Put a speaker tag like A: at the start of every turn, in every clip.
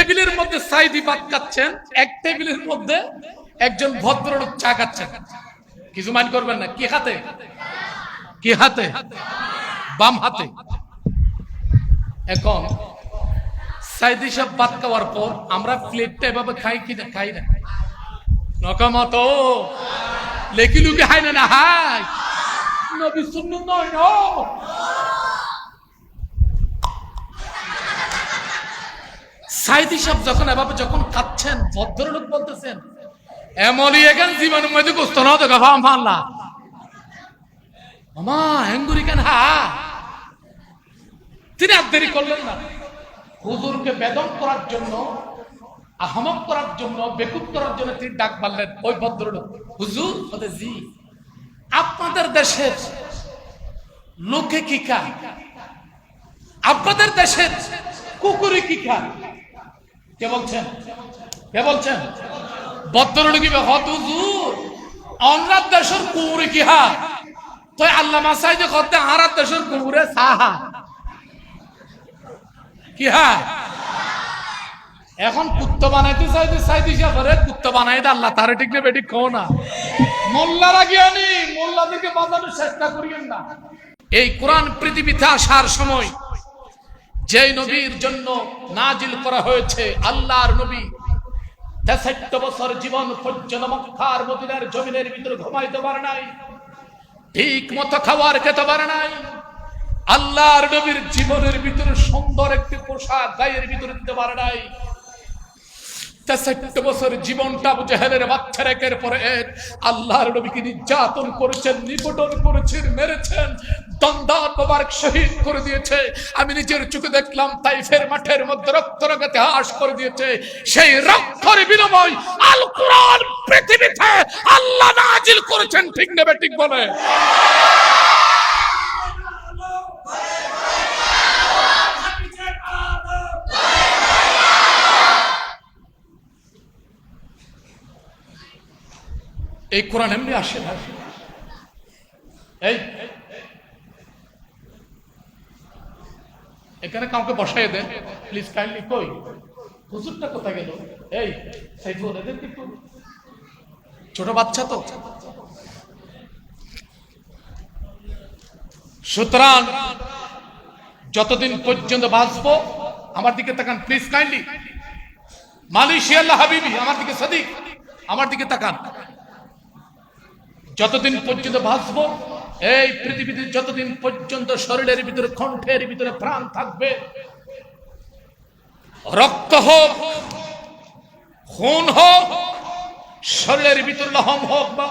A: টেবিলের মধ্যে সাইদি ভাত খাচ্ছেন, এক টেবিলের মধ্যে একজন ভদ্রলোক চা খাচ্ছেন। কিছু মাইন্ড করবেন না। কি হাতে? কি হাতে? বাম হাতে। এখন সাইদি সাহেব ভাত খাওয়ার পর আমরা প্লেটটা এভাবে খাই কি না? খাই না। নকমত লেকি লুকি হাই না, হাই নবী সুন্নাত নয়। সাইদি সাহেব যখন এভাবে যখন খাচ্ছেন, ভদ্রলোক বলতেছেন, এমনই এখান জীবনের মধ্যে গোস্ত না তো গাফাম ফানলা মামা হেঙ্গুরি কেন। হা তিনি আর দেরি করলেন না। হুজুরকে বেদম করার জন্য, আহমক করার জন্য, বেকুব করার জন্য তিনি ডাক মারলেন। ওই ভদ্রলোক, হুজুর জি, আপনাদের দেশের লোকে কি খায়? আপনাদের দেশের কুকুরি কি খায়? কে বলছেন? কে বলছেন? ভদ্রলোক হুজুর অন্যার দেশের কুকুরি কি হয়? তো আল্লাহ মাসাই যে করতে হারার দেশের কুকুরে সাহা কি হয়? এখন কুত্তা বানাইতে চাইতে চাইতে কুত্তা বানাই দে আল্লাহ তারে ঠিক না বেঠিক কও না। মোল্লারা জ্ঞানী, মোল্লাদেরকে বাঁচানোর চেষ্টা করিয়েন না। এই কোরআন পৃথিবীতে আসার সময় যেই নবীর জন্য নাজিল করা হয়েছে, আল্লাহর নবী ৬৩ বছর জীবন পর্যন্ত মক্কার মদিনার জমিনের ভিতরে ঘুমাইতে পারে নাই, ঠিক মতো খাবার খেতে পারে নাই। আল্লাহর নবীর জীবনের ভিতরে সুন্দর একটি পোশাক গায়ের ভিতরে দিতে পারে নাই। ৬৩ বছর জীবনটা আবু জেহেলের বাচ্চা একের পর এক আল্লাহর নবীকে নির্যাতন করেছেন, নিপীড়ন করেছেন, মেরেছেন, দন্দান মোবারক শহীদ করে দিয়েছে। আমি নিজের চোখে দেখলাম তাইফের মাঠের মধ্যে রক্ত রক্তে হাস করে দিয়েছে। সেই রক্তের বিনিময় আল কোরআন পৃথিবীতে আল্লাহ নাজিল করেছেন। ঠিক না বেঠিক বলে? এই কোরআন এমনি আসে না। এই এখানে কাউকে বসাই দেন প্লিজ কাইন্ডলি। কই হুজুরটা কোথায় গেল? এই সাইফুল, এদেরকে একটু, ছোট বাচ্চা তো। সুতরাং যতদিন পর্যন্ত বাঁচবো, আমার দিকে তাকান প্লিজ কাইন্ডলি। মালয়েশিয়া আল্লাহ হাবিবি, আমার দিকে সাদিক, আমার দিকে তাকান। যতদিন পর্যন্ত বাঁচবো, এই পৃথিবীতে যতদিন পর্যন্ত শরীরের ভিতরে, কণ্ঠের ভিতরে প্রাণ থাকবে, রক্ত হোক, খুন হোক, শরীরের ভিতরে লহম হোক, বা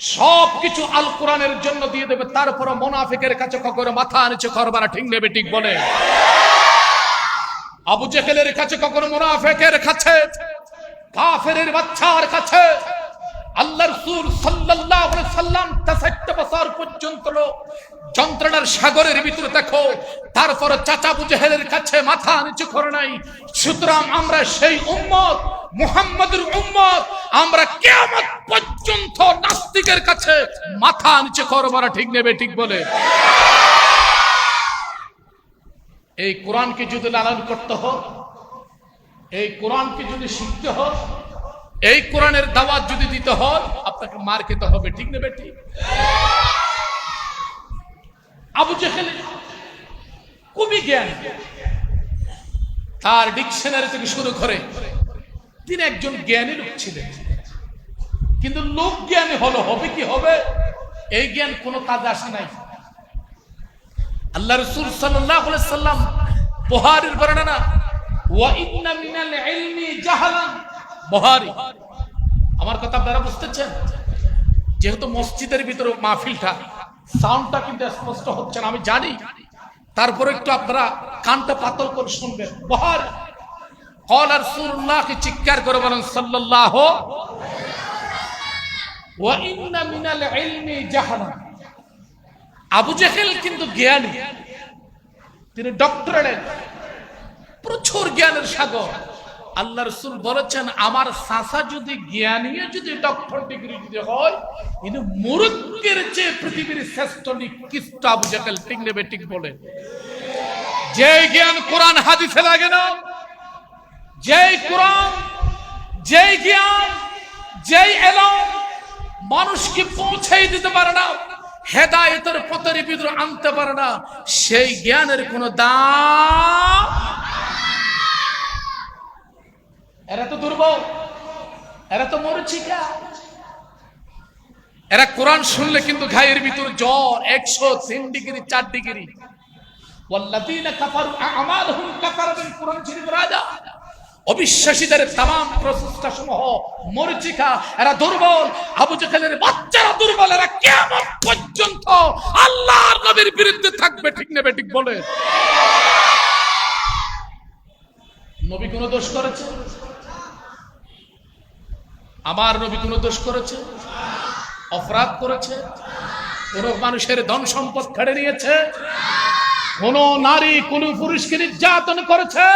A: সবকিছু আল কোরআনের জন্য দিয়ে দেবে। তারপর মুনাফিকের কাছে কখনো মাথা নিচে করবে না। ঠিক নেবে ঠিক বলে? আবু জেহেলের কাছে কখনো, মুনাফিকের কাছে, কাফেরের বাচ্চার কাছে আল্লাহ রাসূল সাল্লাল্লাহু আলাইহি সাল্লাম ৬৩ বছর পর্যন্ত যন্ত্রণার সাগরের ভিতরে দেখো, তারপর চাচা আবু জেহেলের কাছে মাথা নিচু করে নাই। সুতরাং আমরা সেই উম্মত, মুহাম্মাদের উম্মত, আমরা কিয়ামত পর্যন্ত নাস্তিকের কাছে মাথা নিচু করব না। ঠিক নেবে ঠিক বলে? এই কোরআনকে যদি লালন করতে হয়, এই কোরআনকে যদি শিখতে হয়, এই কোরআনের দাওয়াত যদি দিতে হয়, আপনাকে মার খেতে হবে। ঠিক না বেটি? আবু জেহেল খুবই জ্ঞানী, তার ডিকশনারি থেকে শুরু করে তিনি একজন জ্ঞানী লোক ছিলেন। কিন্তু লোক জ্ঞানী হবে কি হবে, এই জ্ঞান কোনো কাজে আসে নাই। আল্লাহ রাসূল সাল্লাল্লাহু আলাইহি সাল্লাম বুখারীর বর্ণনা, ওয়া ইন্না মিনাল ইলমি জাহালান। বুখারী, আমার কথা আপনারা বুঝতেছেন? যেহেতু মসজিদের ভিতরে মাহফিলটা, সাউন্ডটা কিন্তু স্পষ্ট হচ্ছে না আমি জানি, তারপরে একটু আপনারা কানটা পাতল করে শুনবেন। বুখারী, ক্বালা রাসূলুল্লাহ, চিৎকার করে বলেন সাল্লাল্লাহু, ওয়া ইন্না মিনাল ইলমি জাহালান। আবু জেহেল কিন্তু জ্ঞানী, তিনি ডক্টরেট, প্রচুর জ্ঞানের সাগর। আল্লাহ রাসূল বলেছেন, আমার চাচা যদি জ্ঞানী, যদি ডক্টর ডিগ্রি যদি হয়, কিন্তু মুরুক্কের চেয়ে পৃথিবীর শ্রেষ্ঠ নিকৃষ্ট আবু জেহেল। ঠিক নেবে ঠিক বলে? যে জ্ঞান কোরআন হাদিসে লাগে না, যেই কোরআন, যেই জ্ঞান, যেই এলম মানুষকে পৌঁছে দিতে পারে না, হেদায়েতের পথের ভিতরে আনতে পারে না, সেই জ্ঞানের কোনো দাম। এরা তো দুর্বল, এরা তো মরীচিকা। এরা কোরআন শুনলে কিন্তু গায়ের ভিতর জ্বর 103 ডিগ্রি 4 ডিগ্রি। ওয়াল্লাযীনা কাফারু আমালুহুম কাফারাতুন, কোরআন শরীফ রাজা। অবিশ্বাসীদের তামাম প্রচেষ্টা সমূহ মরীচিকা। এরা দুর্বল, আবু জাহেলের বাচ্চারা দুর্বল। এরা কিয়ামত পর্যন্ত আল্লাহর নবীর বিরুদ্ধে থাকবে, ঠিক নেবে ঠিক বলে। নবী কোন দোষ করেছে? আমার নবী কোন দোষ করেছে? অপরাধ করেছে? কোন মানুষের ধন সম্পদ কেড়ে নিয়েছে? কোন নারী কোন পুরুষকে নির্যাতন করেছে?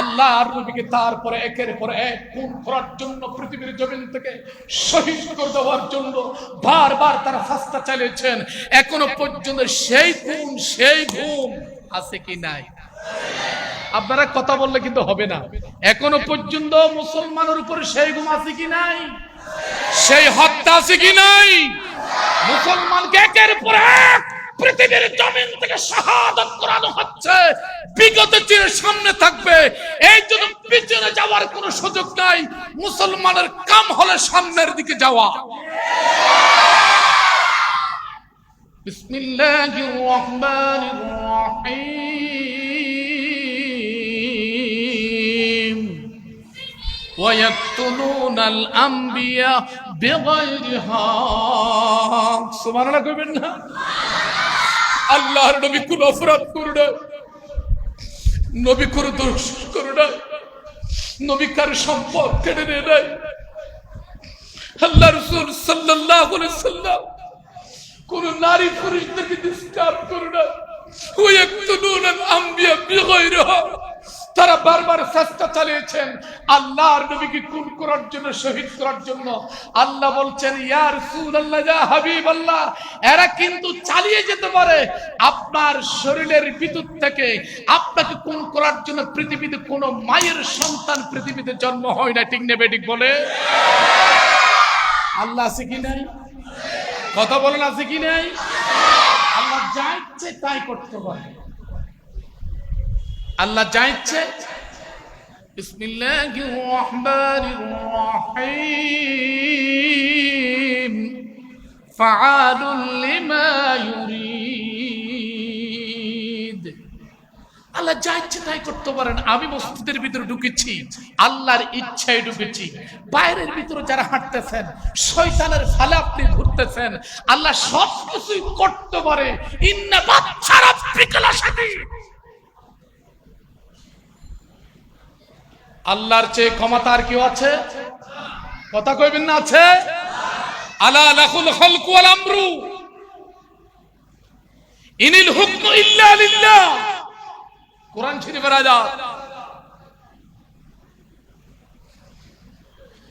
A: আল্লাহর নবীকে তারপরে একের পর এক খুন করার জন্য, পৃথিবীর জমিন থেকে শহীদ করে দেওয়ার জন্য বারবার তারা চেষ্টা চালিয়েছেন। এখনো পর্যন্ত সেই খুন, সেই ঘুম আছে কি নাই? আপনারা কথা বললে কিন্তু হবে না। এখনো পর্যন্ত মুসলমানের উপরে সেই ঘুম আছে কি নাই? সেই হত্যা আছে কি নাই? মুসলমানকে একের পর এক পৃথিবীর জমিন থেকে শাহাদাত করানো হচ্ছে। বিগত চিরের সামনে থাকবে, এই জন্য পিছনে যাওয়ার কোনো সুযোগ নাই। মুসলমানের কাম হলে সামনের দিকে যাওয়া। বিসমিল্লাহির রহমানির রহিম। ওয়ায়াকতুলুনাল আমবিয়া বিগাইরি হক। সুবহানাল্লাহ কইবেন না? আল্লাহর নবী কোন অপরাধ করে না, নবী কোন দোষ করে না, নবী কার সম্পদ কেড়ে নেয় নাই। আল্লাহ রাসূল সাল্লাল্লাহু আলাইহি ওয়াসাল্লাম কোন নারী পুরুষদেরকে ডিস্টার্ব করে না। ওয়ায়াকতুলুনাল আমবিয়া বিগাইরি হক। তারা বারবার চেষ্টা চালিয়েছেন আল্লাহর নবীকে খুন করার জন্য, শহীদ করার জন্য। আল্লাহ বলছেন, ইয়া রাসূলুল্লাহ, ইয়া হাবিবাল্লাহ, এরা কিন্তু চালিয়ে যেতে পারে। আপনার শরীরের ভিতর থেকে আপনাকে খুন করার জন্য পৃথিবীতে কোনো মায়ের সন্তান পৃথিবীতে জন্ম হয় না, ঠিক নেবে ঠিক বলে। আল্লাহ আছে কি নাই? কথা বলেন, আছে কি নাই? আল্লাহ যা ইচ্ছে তাই করতে পারে। আল্লাহ যা ইচ্ছে। বিসমিল্লাহির রহমানির রহিম। ফাআলুল লিমা ইউরিদ। আল্লাহ যা ইচ্ছে তাই করতে পারেন। আমি মসজিদের ভিতরে ঢুকেছি, আল্লাহর ইচ্ছায় ঢুকেছি। বাইরের ভিতরে যারা হাঁটতেছেন, শয়তানের ফালে আপনি ঘুরতেছেন, আল্লাহ সবকিছুই করতে পারে। ইন্না বাচ্চা রাব্বিকা লাশাদীদ। আল্লাহর চেয়ে ক্ষমতা আর কেউ আছে? কথা কইবেন না আছে? আলা লাহুল খালকু ওয়াল আমরু ইনিল হুকমু ইল্লা লিল্লাহ। কোরআন শরীফের আয়াত।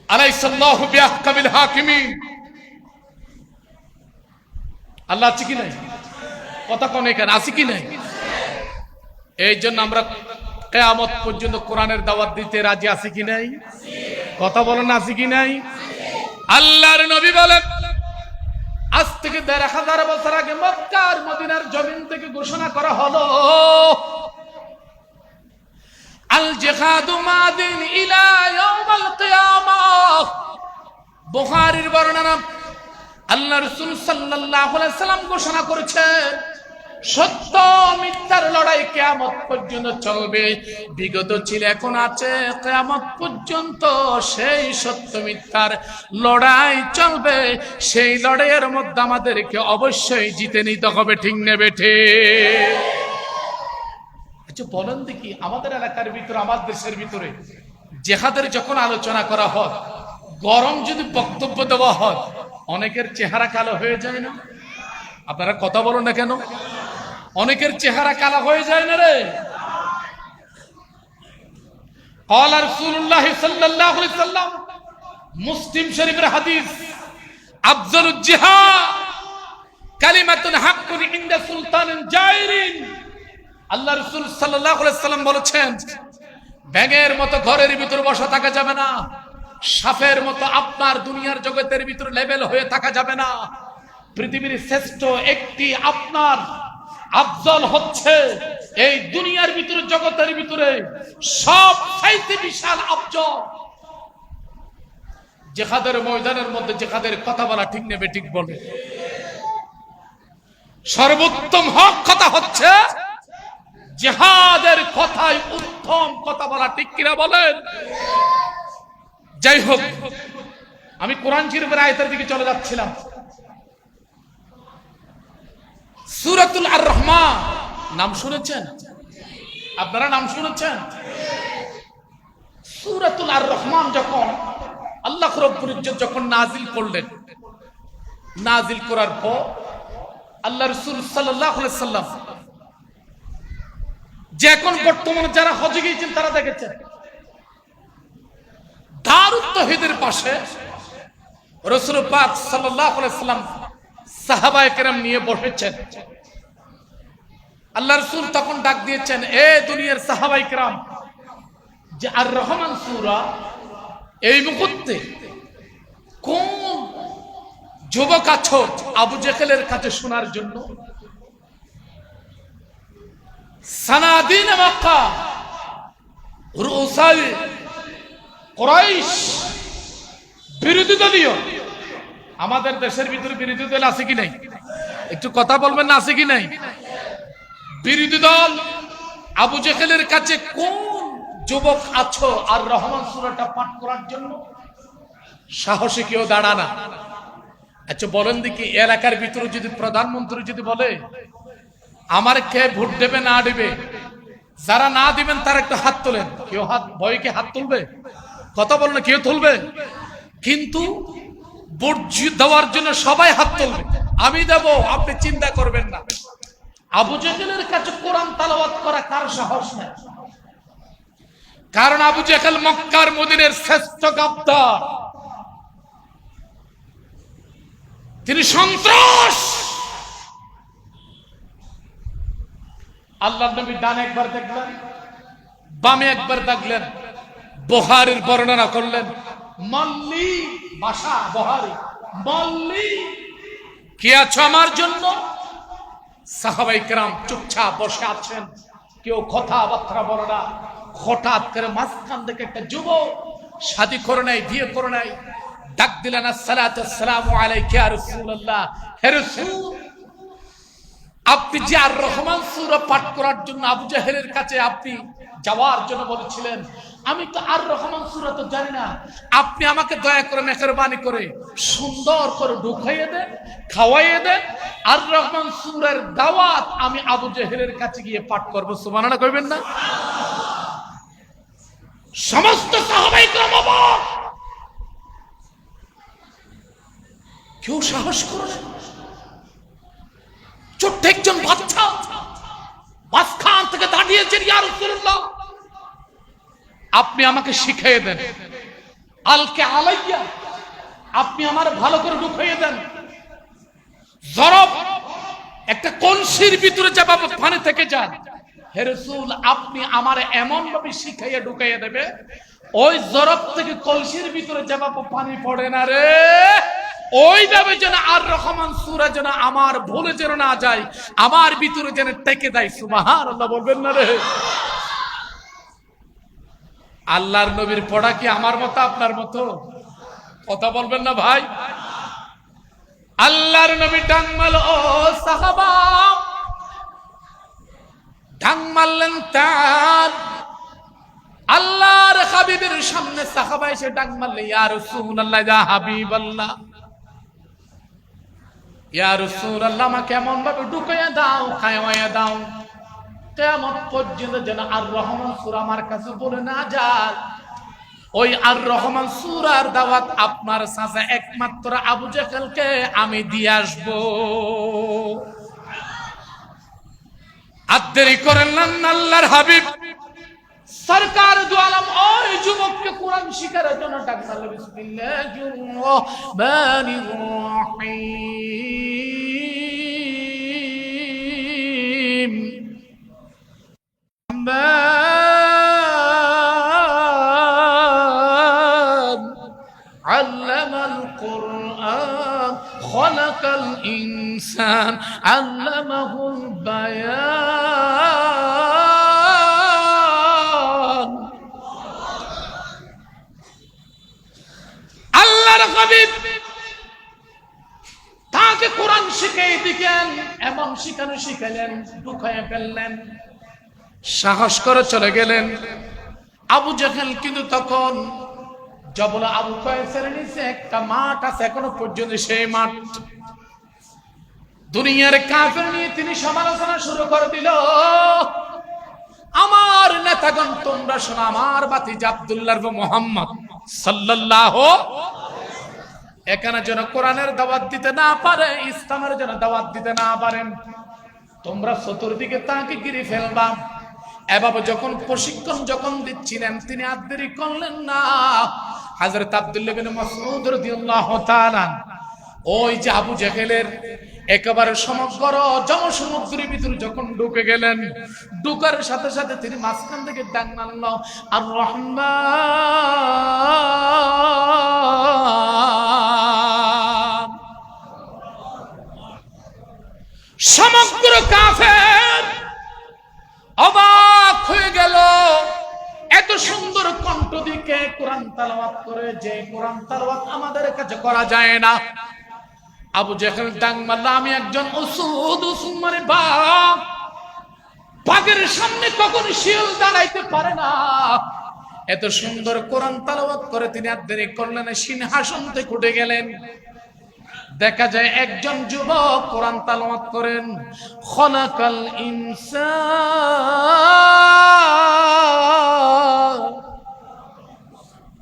A: আলাইসাল্লাহু বিআহকামিল হাকিমিন। আল্লাহ আছে কি নাই? কথা কোন এখানে আছে কি নাই? এই জন্য আমরা কিয়ামত পর্যন্ত কোরআনের দাওয়াত দিতে রাজি আছি কি নাই? কথা বলেন, আছে কি নাই? আল্লাহর নবী বলেন, আজ থেকে ১৫০০ বছর আগে মক্কা আর মদিনার জমিন থেকে ঘোষণা করা হলো, আল জিহাদু মাদিন ইলা ইয়াউমাল কিয়ামাহ। বুখারীর বর্ণনা, আল্লাহ রাসূল সাল্লাল্লাহু আলাইহি সাল্লাম ঘোষণা করেছেন, সত্য মিথ্যার লড়াই কিয়ামত পর্যন্ত চলবে। বিগত ছিল, এখন আছে, কিয়ামত পর্যন্ত সেই সত্য মিথ্যার লড়াই চলবে। সেই লড়াইয়ের মধ্যে আমাদেরকে অবশ্যই জিতে নিতে হবে, ঠিক নেবে ঠিক? আচ্ছা বলেন দেখি, আমাদের এলাকার ভিতরে, আমার দেশের ভিতরে জিহাদের যখন আলোচনা করা হয়, গরম যদি বক্তব্য দেওয়া হয়, অনেকের চেহারা কালো হয়ে যায় না? আপনারা কথা বলেন না কেন? অনেকের চেহারা কালো হয়ে যায় না রে? ক্বালা রাসূলুল্লাহ সাল্লাল্লাহু আলাইহি ওয়াসাল্লাম, মুসলিম শরীফের হাদিস, আফজালুল জিহাদ কালিমাতুন হাক্কুন ইনদা সুলতানিন জাইরিন। আল্লাহ রাসূল সাল্লাল্লাহু আলাইহি ওয়াসাল্লাম বলেছেন, ব্যাঙের মতো ঘরের ভিতর বসা থাকা যাবে না, সাপের মতো আপনার দুনিয়ার জগতের ভিতরে লেভেল হয়ে থাকা যাবে না। পৃথিবীর শ্রেষ্ঠ একটি আপনার আফজল হচ্ছে এই দুনিয়ার ভিতরে, জগতের ভিতরে সব চাইতে বিশাল আফজল জিহাদের ময়দানের মধ্যে জিহাদের কথা বলা ঠিক নেবে ঠিক বলে। সর্বোত্তম হক কথা হচ্ছে জিহাদের কথাই উত্তম কথা বলা, ঠিক কিনা বলেন? যাই হোক, আমি কোরআন শরীফের আয়াতের দিকে চলে যাচ্ছিলাম। সূরাতুল আর রহমান নাম শুনেছেন আপনারা? নাম শুনেছেন? সূরাতুল আর রহমান যখন আল্লাহ রাব্বুল ইজ্জত যখন নাজিল করলেন, নাজিল করার পর আল্লাহ রাসূল সাল্লাল্লাহু আলাইহি সাল্লাম, যে এখন বর্তমানে যারা হজে গিয়েছেন তারা দেখেছেন দারুত তাওহীদের পাশে রাসূল পাক সাল্লাল্লাহু আলাইহি সাল্লাম সাহাবায়ে কেরাম নিয়ে বসেছেন। আল্লাহ রাসূল তখন ডাক দিয়েছেন, এ দুনিয়ার সাহাবায়ে কেরাম, যে আর রহমান সূরা এই মুহূর্তে কোন যুবক আছো আবু জেহেলের কাছে শোনার জন্য? সানাদিন মক্কা, রুসাল কুরাইশ, বিরোধী দলীয়, আমাদের দেশের ভিতরে বিরোধী দল আছে কি নাই? একটু কথা বলবেন না, আছে কি নাই? বিরোধী দল আবু জেহেলের কাছে কোন যুবক আছো আর রহমান সূরাটা পাঠ করার জন্য? সাহসী কেউ দাঁড়া না। আচ্ছা বলেন দেখি, এলাকার ভিতরে যদি প্রধানমন্ত্রী যদি বলে আমার কে ভোট দেবে না দেবে, যারা না দিবেন তারা একটু হাত তোলেন, কেউ হাত ভয়কে হাত তুলবে? কথা বলেন, কেউ তুলবে? কিন্তু ভোট দেওয়ার জন্য সবাই হাত তুলবে, আমি দেব, আপনি চিন্তা করবেন না। আবু জেহেলের কাছে কোরআন তেলাওয়াত করা কার সাহস নাই? কারণ আবু জেহেল মক্কার মদিনের শ্রেষ্ঠ গাদ্দার, তিনি সন্ত্রাস। আল্লাহর নবী ডানে একবার দেখলেন, বামে একবার দেখলেন, বুখারীর বর্ণনা করলেন, মল্লি ভাষা বুখারী, মল্লি কি আছো আমার জন্য? সাহাবায়ে কেরাম চুপচাপ বসে আছেন, কেউ কথাবার্তা বলে না। হঠাৎ করে মাঝখান থেকে একটা যুবক, শাদী করে নাই, বিয়ে করে নাই, ডাক দিলেন, আসসালাতু আসসালামু আলাইকা ইয়া রাসূলুল্লাহ, হে রাসূল, আপনি যে আর রহমান সূরা পাঠ করার জন্য আবু জেহেলের কাছে আপনি যাওয়ার জন্য বলেছিলেন, আমি তো আর রহমান সূরা তো জানি না, আপনি আমাকে দয়া করে মেহেরবানি করে সুন্দর করে ঢুকাইয়ে দেন, খাওয়াইয়ে দেন, আর রহমান সূরার দাওয়াত আমি আবু জেহেলের কাছে গিয়ে পাঠ করব। সুবহানাল্লাহ কইবেন না? সমস্ত সাহাবায়ে কেরাম অবাক, কেউ সাহস করে না। ছোট্ট একজন বাচ্চা মাঝখান থেকে দাঁড়িয়েছেন, ইয়া রাসূলুল্লাহ আপনি আমাকে শিখিয়ে দেন, আলকে আলাইয়া, আপনি আমার ভালো করে ঢুকিয়ে দেন। জরব একটা কলসির ভিতরে যেভাবে পানি থেকে যান, হে রাসূল আপনি আমার এমন ভাবে শিখাইয়া ঢুকাইয়া দেবে, ওই জরব থেকে কলসির ভিতরে যেভাবে পানি পড়ে না রে, ওইভাবে যেন আর রহমান সূরা যেন আমার ভুলে যেন না যায়, আমার ভিতরে যেন টেকে দেয়। সুবহানাল্লাহ বলবেন না রে? আল্লাহর নবীর পড়া কি আমার মতো আপনার মতো? কথা বলবেন না ভাই? আল্লাহর নবী ডাং মারল, ও সাহাবা, ডাং মারলেন তার আল্লাহর হাবিবের সামনে। সাহাবা এসে ডাং মারলেন, ইয়া রাসূলুল্লাহ, ইয়া হাবিবাল্লাহ, ইয়া রাসূলুল্লাহ আমাকে এমন ভাবে ঢুকাইয়া দাও, খাওয়াইয়া দাও, কিয়ামত পর্যন্ত যেন আর রহমান সূরা আমার কাছে বলে না যায়। ওই আর রহমান সূরার দাওয়াত আপনার চাচা একমাত্র আবু জেহেলকে আমি দিয়ে আসবো। আর দেরি করেন না, আল্লাহর হাবিব সরকার দু আলম ওই যুবককে কোরআন শিখার জন্য ডাক দিলেন। বিসমিল্লাহির রহমানির রহিম, القرآن خلق الإنسان علمه البيان আল্লাহর হাবিব তাকে কোরআন শিখিয়ে দিলেন এবং শিখালেন ঢুকায় ফেললেন সাহস করে চলে গেলেন আবু জাহেল কিন্তু তখন জবল আবু কয়েসের নিচে একটা মাঠ আছে এখনো পর্যন্ত সেই মাঠ দুনিয়ার কাফের নিয়ে তিনি সমালোচনা শুরু করে দিল আমার নেতাগণ তোমরা শোনো আমার ভাতিজা আব্দুল্লাহ ইবনে মুহাম্মদ সাল্লাল্লাহু এখানে যেন কোরআনের দাওয়াত দিতে না পারে ইসলামের যেন দাওয়াত দিতে না পারেন তোমরা চতুর্দিকে তাকে ঘিরে ফেলবা এভাবে যখন প্রশিক্ষণ যখন দিচ্ছিলেন তিনি আর দেরি করলেন না হযরত আব্দুল্লাহ ইবনে মাসউদ রাদিয়াল্লাহু তাআলা ওই যে আবু জাহেলের একেবারে সমগ্র জনসমুদ্রের ভিতরে যখন ঢুকে গেলেন ঢুকার সাথে সাথে তিনি মাঝখান থেকে ডাক মারল আর রহমান সমগ্র কাফের অবাক হয়ে গেল এত সুন্দর কণ্ঠ দিকে কোরআন তেলাওয়াত করে যে কোরআন তেলাওয়াত আমাদের কাছে করা যায় না আবু জাহেল ডাক মারল আমি একজন উসুদ মানে বাঘ বাঘের সামনে কখনো শিয়াল দাঁড়াইতে পারে না এত সুন্দর কোরআন তেলাওয়াত করে তিনি আর দেরি করলেন সিংহাসন থেকে উঠে গেলেন দেখা যায় একজন যুবক কোরআন তেলাওয়াত করেন খলাকাল ইনসান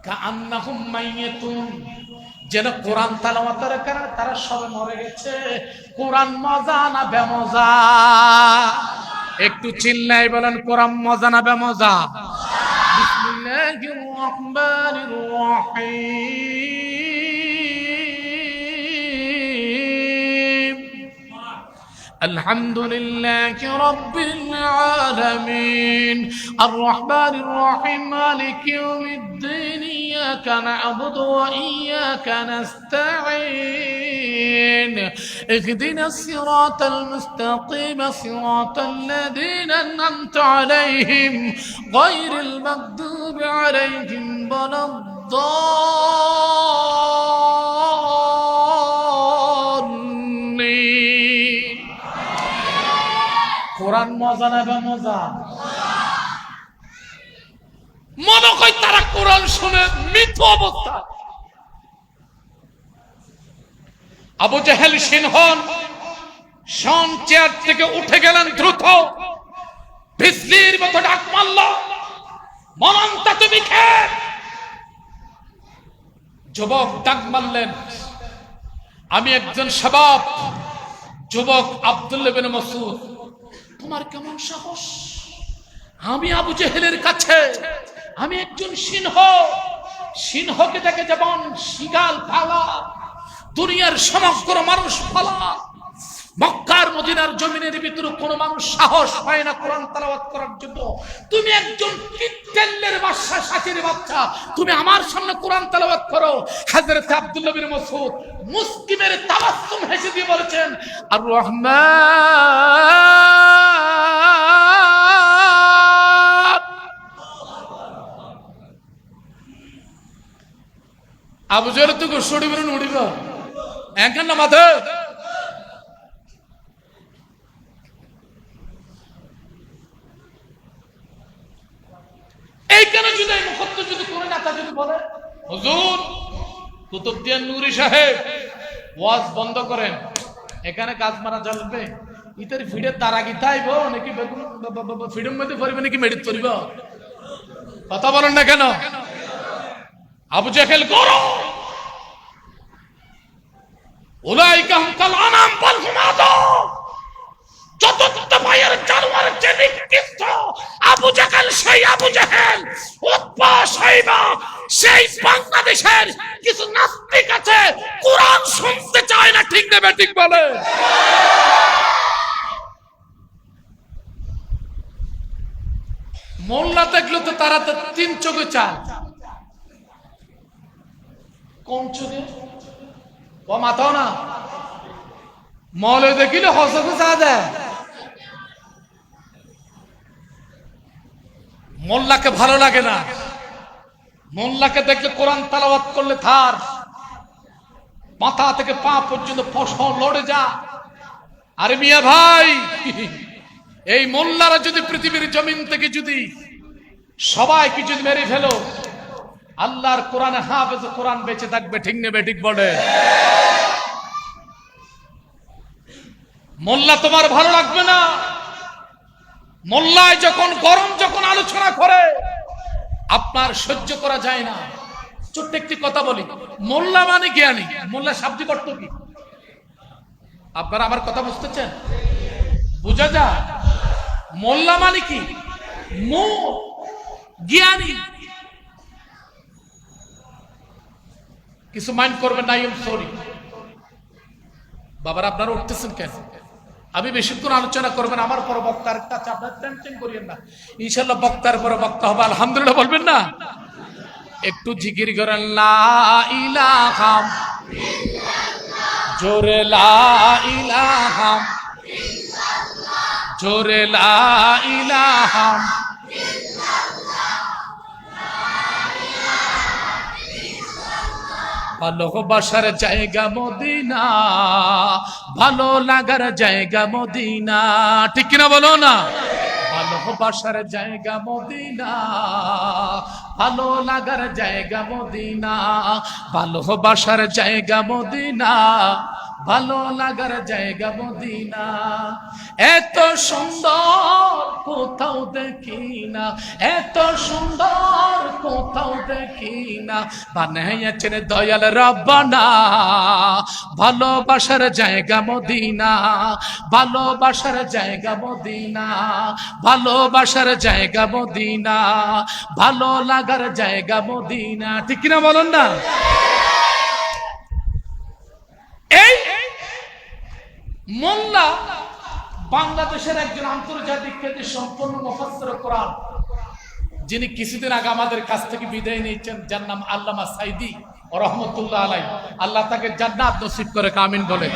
A: কাআন্নাহুম মাইয়াতুন যেন কোরআন তেলাওয়াতের কারণে তারা সবে মরে গেছে কোরআন মজা না বেমজা একটু চিল্লাই বলেন কোরআন মজা না বেমজা বিসমিল্লাহির রহমানির রহিম আলহামদুলিল্লাহি রাব্বিল আলামিন আর রহমানির রহিম মালিকি ইয়াউমিদ্দিন إياك نعبد وإياك نستعين اهدنا الصراط المستقيم صراط الذين أنعمت عليهم غير المغضوب عليهم ولا الضالين قرآن মজা না মজা মনে হয় তারা কোরআন শুনে মৃত অবস্থা আবু জাহেল সিংহন শন চেয়ার থেকে উঠে গেলেন দ্রুত বিজলির মতো ডাক মারল মনন্তা তুমি কে যুবক ডাক মারলেন আমি একজন শাবাব যুবক আব্দুল্লাহ ইবনে মাসউদ তোমার কেমন সাহস আমি আবু জাহেলের কাছে আমি একজন সিংহকে দেখে যেমন শিগাল পালা দুনিয়ার সমগ্র মানুষ পালা মক্কার মদিনার জমিনের ভিতরে কোন মানুষ সাহস পায় না কোরআন তেলাওয়াত করার জন্য তুমি একজন কিত্তেলের বাদশা শাকির বাচ্চা তুমি আমার সামনে কোরআন তেলাওয়াত করো হযরত আব্দুল্লাহ ইবনে মাসউদ মুসকিমের তাবাসসুম হেসে দিয়ে বলেছেন আর রহমান আবু জাহেল তো গোসড়ি বেরোন উড়িব এখান না মাথা এইখানে যদি এই মুখত্ব যদি করে না তা যদি বলে হুজুর কুতুবদিয়া নূরি সাহেব ওয়াজ বন্ধ করেন এখানে কাজ মারা চলবে ইতার ফিডের তারা কি তাইব নাকি ফিডের মধ্যে পড়বে নাকি মেডিট পড়ব কথা বলেন না কেন আবু জাহেল করো উলাইকা হুম কাল আনাম বাল হুম আযাব চতুর্থ ভাইয়ের জানোয়ার যে নিকৃষ্ট আবু জাহেল সেই আবু জাহেল উতবা সাইবা সেই বাংলাদেশের কিছু নাস্তিক আছে কোরআন শুনতে চায় না ঠিক না ঠিক বলে মোল্লা দেখলো তো তারা তো তিন চোখে চায় কোন চোখে ও মাথাও না মৌলবী দেখিলে হসকে চা দেয়। মোল্লাকে ভালো লাগে না, মোল্লাকে দেখলে কোরআন তেলাওয়াত করলে তার মাথা থেকে পা পর্যন্ত ফসল লড়ে যা। আরে মিয়া ভাই, এই মোল্লারা যদি পৃথিবীর জমিন থেকে যদি সবাইকে যদি মেরে ফেলো, আল্লাহর কোরআনে হাফেজ কোরআন বেঁচে থাকবে, ঠিক নেবে ঠিক বলে। মোল্লা তোমার ভালো লাগবে না। মোল্লায় যখন গরম যখন আলোচনা করে আপনার সহ্য করা যায় না। ছোট্ট একটি কথা বলি, মোল্লা মানে জ্ঞানী। মোল্লা শাব্দিক অর্থ কি? আপনারা আমার কথা বুঝতেছেন? বুঝা যায়? মোল্লা মানে কি? জ্ঞানী। কিছু মাইন্ড করবেন না, আই এম সরি। বাবার আপনারা উঠতেছেন কেন? আমি বেশিক্ষণ আলোচনা করবেন, আমার পর বক্তার কাছে আপনার টেনশন করিয়েন না। ইনশাআল্লাহ বক্তার পরে বক্তা হবে, আলহামদুলিল্লাহ বলবেন না? একটু জিকির করেন লা ইলাহা ইল্লাল্লাহ, জোরে লা ইলাহা ইল্লাল্লাহ, জোরে লা ইলাহা ভালোবাসার জায়গা মদিনা, ভালো লাগার জায়গা মদিনা, ঠিক কিনা বলো না? ভালোবাসার জায়গা মদিনা, ভালো লাগার জায়গা মদিনা, ভালোবাসার জায়গা মদিনা, ভালো লাগার জায়গা মদিনা। এত সুন্দর কোথাও দেখি না, এত সুন্দর কোথাও দেখি না, বানাইয়াছেন দয়াল রব্বানা। ভালোবাসার জায়গা মদিনা, ভালোবাসার জায়গা মদিনা, ভালোবাসার জায়গা মদিনা, ভালো লাগার জায়গা মদিনা, ঠিক কিনা বলেন না? এই মোল্লা বাংলাদেশের একজন আন্তর্জাতিক খ্যাতি সম্পন্ন মুফাসসির কোরআন, যিনি কিছুদিন আগে আমাদের কাছ থেকে বিদায় নিয়েছেন, যার নাম আল্লামা সাইদি রহমতুল্লাহ আলাইহি। আল্লাহ তাকে জান্নাত নসিব করে, আমিন বলে।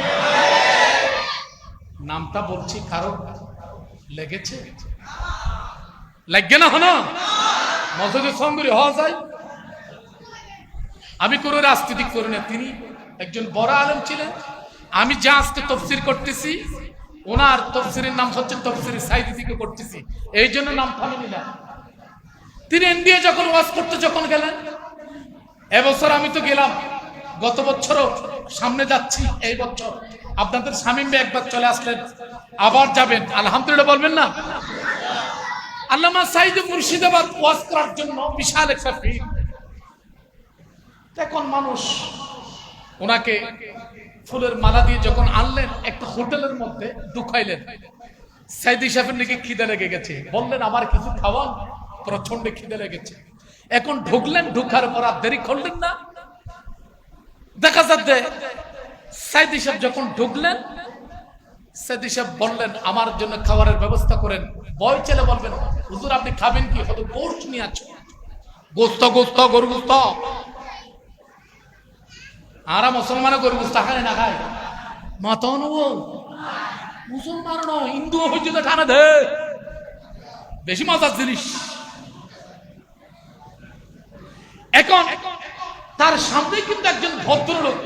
A: নামটা বলছি কারণ লেগেছে, লাগবে না? হনো মসজিদের সঙ্গী হওয়া যায়। আমি কোনো রাজনীতি করি না, তিনি একজন বড় আলেম ছিলেন। আমি যা আজকে তফসির করতেছি, ওনার তফসিরের নাম হচ্ছে তফসির সাইদি থেকে করতেছি, এই জন্য নামটা আমি নিলাম। তিনি ইন্ডিয়া যখন ওয়াজ করতে যখন গেলেন, এবছর আমি তো গেলাম, গত বছরও সামনে যাচ্ছি, এই বছর আপনাদের শামীম ভাই একবার চলে আসলেন, আবার যাবেন, আলহামদুলিল্লাহ বলবেন না? আল্লামা সাইদি মুর্শিদাবাদ ওয়াজ করার জন্য বিশাল একটা ভিড়। এখন মানুষ ওনাকে ফুলের মালা দিয়ে যখন আনলেন, একটা হোটেলের মধ্যে ঢুকাইলেন। সাইদি সাহেবের নাকি খিদে লেগে গেছে, বললেন আমার কিছু খাওয়ান, প্রচন্ড খিদে লেগেছে। এখন ঢুকলেন, ঢুকার পর আর দেরি করলেন না। দেখা যাচ্ছে সাইদি সাহেব যখন ঢুকলেন, সাইদি সাহেব বললেন আমার জন্য খাবারের ব্যবস্থা করেন। বয় ছেলে বলবেন হুজুর আপনি খাবেন কি? হয়তো গোশত নিয়ে আছো, গোস্ত গোস্ত গরু গোস্ত। আরা মুসলমান গরু গোস্ত খায় না খায়? মাতাও নেবো মুসলমান নয়, হিন্দু হয়েছে তো খানা দে, বেশি মজার জিনিস। এখন তার সামনে কিন্তু একজন ভদ্রলোক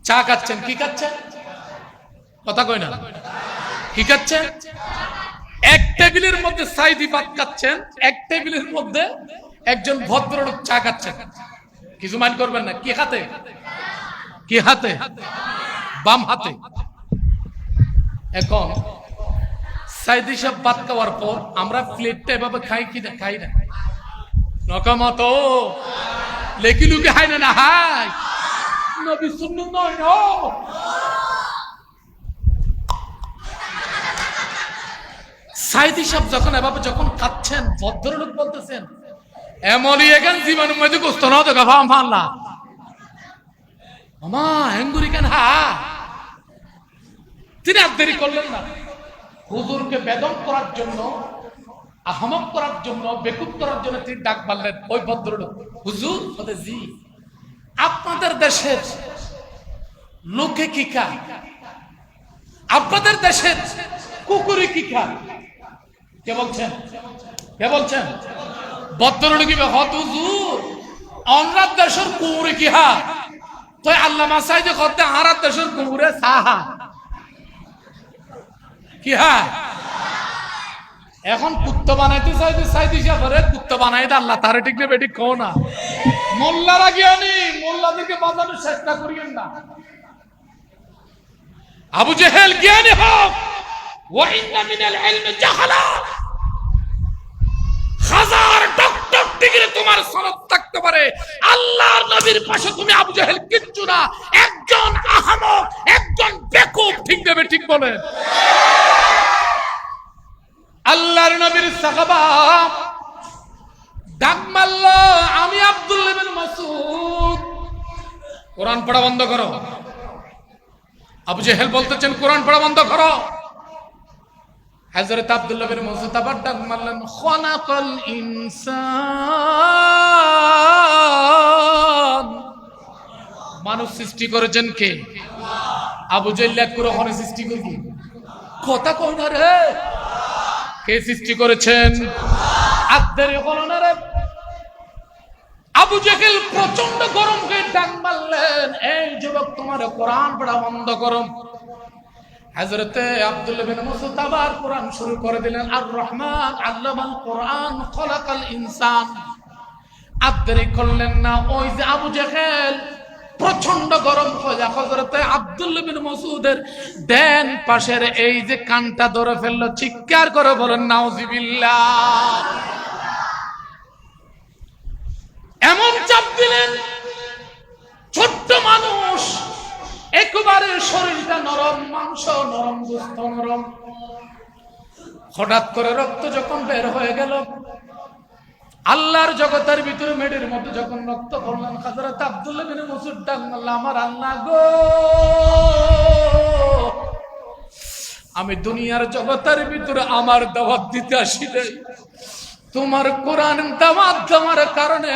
A: চা খাচ্ছেন। কি খাচ্ছেন? কথা কই না, কি খাচ্ছেন? এক টেবিলের মধ্যে সাইদি ভাত খাচ্ছেন, এক টেবিলের মধ্যে একজন ভদ্রলোক চা খাচ্ছেন। কিছু মাইন্ড করবেন না। কি হাতে? কি হাতে? বাম হাতে। এখন সাইদি সাহেব ভাত খাওয়ার পর আমরা প্লেটটা এভাবে খাই কি না? খাই না। নকামত লেকি লুকি হাই না, না হাই নবী সুন্নাত নয়। সাইদি সাহেব যখন এভাবে যখন খাচ্ছেন, ভদ্রলোক বলতেছেন এমনই এখান জীবনের মধ্যে গোস্ত না তো গাফা মারলা মামা হেঙ্গুরি কেন? হা তিনি আর দেরি করলেন না, হুজুরকে বেদম করার জন্য, আহমক করার জন্য, বেকুব করার জন্য তিনি ডাক মারলেন। ওই ভদ্রলোক হুজুর জি আপনাদের দেশের লোকে কি খায়? আপনাদের দেশের কুকুরে কি খায়? কে বলছেন? কে বলছেন? বদরুল কি হত হুজুর অন্য দেশের কুকুরে কি হা? তো আল্লামা সাইদে করতে আরাত দেশের কুকুরে সাহা কি হা? এখন কুত্তা বানাইতে চাইতে পরে কুত্তা বানাই দে আল্লাহ তারে ঠিক নেবে ঠিক কও না। মোল্লারা জ্ঞানী, মোল্লাদেরকে বাজানোর চেষ্টা করিয়েন না। আবু জেহেল জ্ঞানী হোক, ওয়া ইন্না মিনাল ইলমি জাহালা। হাজার ডক্টর ডিগ্রি তোমার সনদ থাকতে পারে, আল্লাহর নবীর পাশে তুমি আবু জেহেল কিচ্ছু না, একজন আহমক, একজন বেকুব। ঠিক দেবে ঠিক বলে। আল্লাহর নবীর সাহাবা ডাক মারল, আমি আব্দুল্লাহ বিন মাসউদ। কোরআন পড়া বন্ধ করো। আবু জেহেল বলতেছেন কোরআন পড়া বন্ধ করো। হযরত আব্দুল্লাহ বিন মাসউদ আবার ডাক মারলেন, খালাকাল ইনসান। মানুষ সৃষ্টি করেছেন কে? আবু জেহেল কোরআন সৃষ্টি করবে কথা কই না রে? কে সৃষ্টি করেছেন? আদের হলো না রে। আবু জেহেল প্রচন্ড গরম হয়ে ডাক মারলেন, এই যুবক তোমার কোরআন পড়া বন্ধ করো। হযরতে আব্দুল্লাহ বিন মাসউদ আবার কোরআন শুরু করে দিলেন, আর রহমান আল্লামাল কোরআন খলাকাল ইনসান। আদরি করলেন না। ওই যে আবু জেহেল প্রচন্ড গরম হয়ে হযরতে আব্দুল্লাহ বিন মাসউদের দেন পাশের এই যে কানটা ধরে ফেললো, চিৎকার করে বলেন নাউযুবিল্লাহ। এমন চাপ দিলেন, ছোট্ট মানুষ, একেবারে শরীরটা নরম, মাংস নরম, গোশত নরম। হঠাৎ করে রক্ত যখন বের হয়ে গেল, আল্লাহর জগতের ভিতরে মেডের মতো যখন রক্ত পড়লেন, হযরত আব্দুল্লাহ বিন মাসউদ ডাক মারল, আমার আল্লাহ গো, আমি দুনিয়ার জগতের ভিতরে আমার দাওয়াত দিতে আসিলে তোমার কোরআন দাওয়াত দেওয়ার কারণে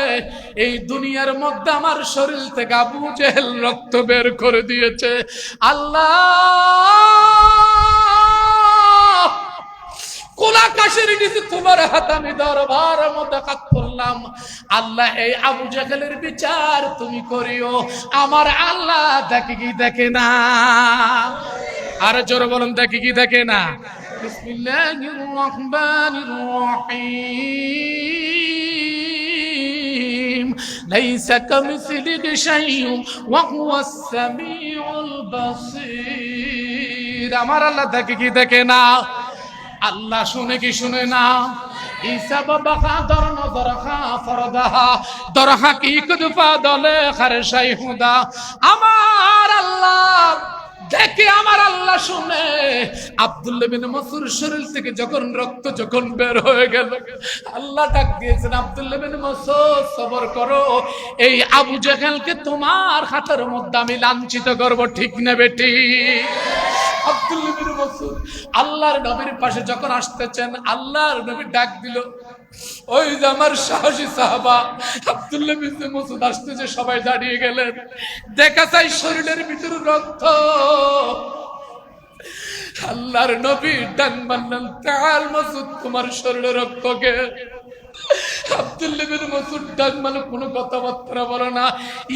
A: এই দুনিয়ার মধ্যে আমার শরীর থেকে আবু জেহেল রক্ত বের করে দিয়েছে। আল্লাহ, কোলা কাশের নিচে তোমার হাত আমি দরবার মতো কাত করলাম। আল্লাহ, এই আবু জেহেলের বিচার তুমি করিও। আমার আল্লাহ দেখে কি দেখে না? আর জোরে বলুন, দেখে কি দেখে না? বিসমিল্লাহির রহমানির রহিম। লাইসা কামিসলিহি শাইউন ওয়া হুয়াস সামিউল বাসীর। আমার আল্লাহ দেখে কি দেখে না? আল্লাহ শুনে কি শুনে না? ঈসা বাবা খাদর নজর খা ফরদাহা দরহা কি কুদফা দলে খারশাই হুদা। আমার আল্লাহ দেখে, আমার আল্লাহ শুনে। আব্দুল্লাহ বিন মাসউদ শরীর থেকে যখন রক্ত যখন বের হয়ে গেল, আল্লাহ ডাক দিয়েছেন, আব্দুল্লাহ বিন মাসউদ সবর করো, এই আবু জেহেলকে তোমার হাতের মধ্যে আমি লাঞ্ছিত করব। ঠিক না বেটি? আব্দুল্লাহ বিন মাসউদ আল্লাহর নবীর পাশে যখন আসতেছেন, আল্লাহর নবী ডাক দিল, ওই যে আমার সাহসী সাহাবা আব্দুল্লাহ বিন মাসউদ আসতেছে। সবাই দাঁড়িয়ে গেলেন, দেখা যায় শরীরের ভিতরে রক্ত। আল্লাহর নবী ডাক মারলেন, তাআল মাসউদ, তোমার শরীরে রক্ত কে? আব্দুল্লাহ বিন মাসউদ ডাক মানে কোনো কথাবার্তা বলে না।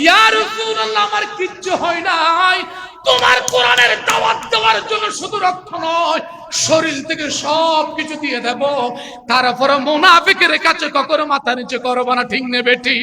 A: ইয়া রাসূলুল্লাহ, আমার কিচ্ছু হয় নাই, তোমার কোরআনের দাওয়াত দেওয়ার জন্য শুধু রক্ত নয়, শরীর থেকে সব কিছু দিয়ে দেব। তারপরে মুনাফিকের কাছে কখনো মাথা নিচে করবো না। ঠিক নে বেটি?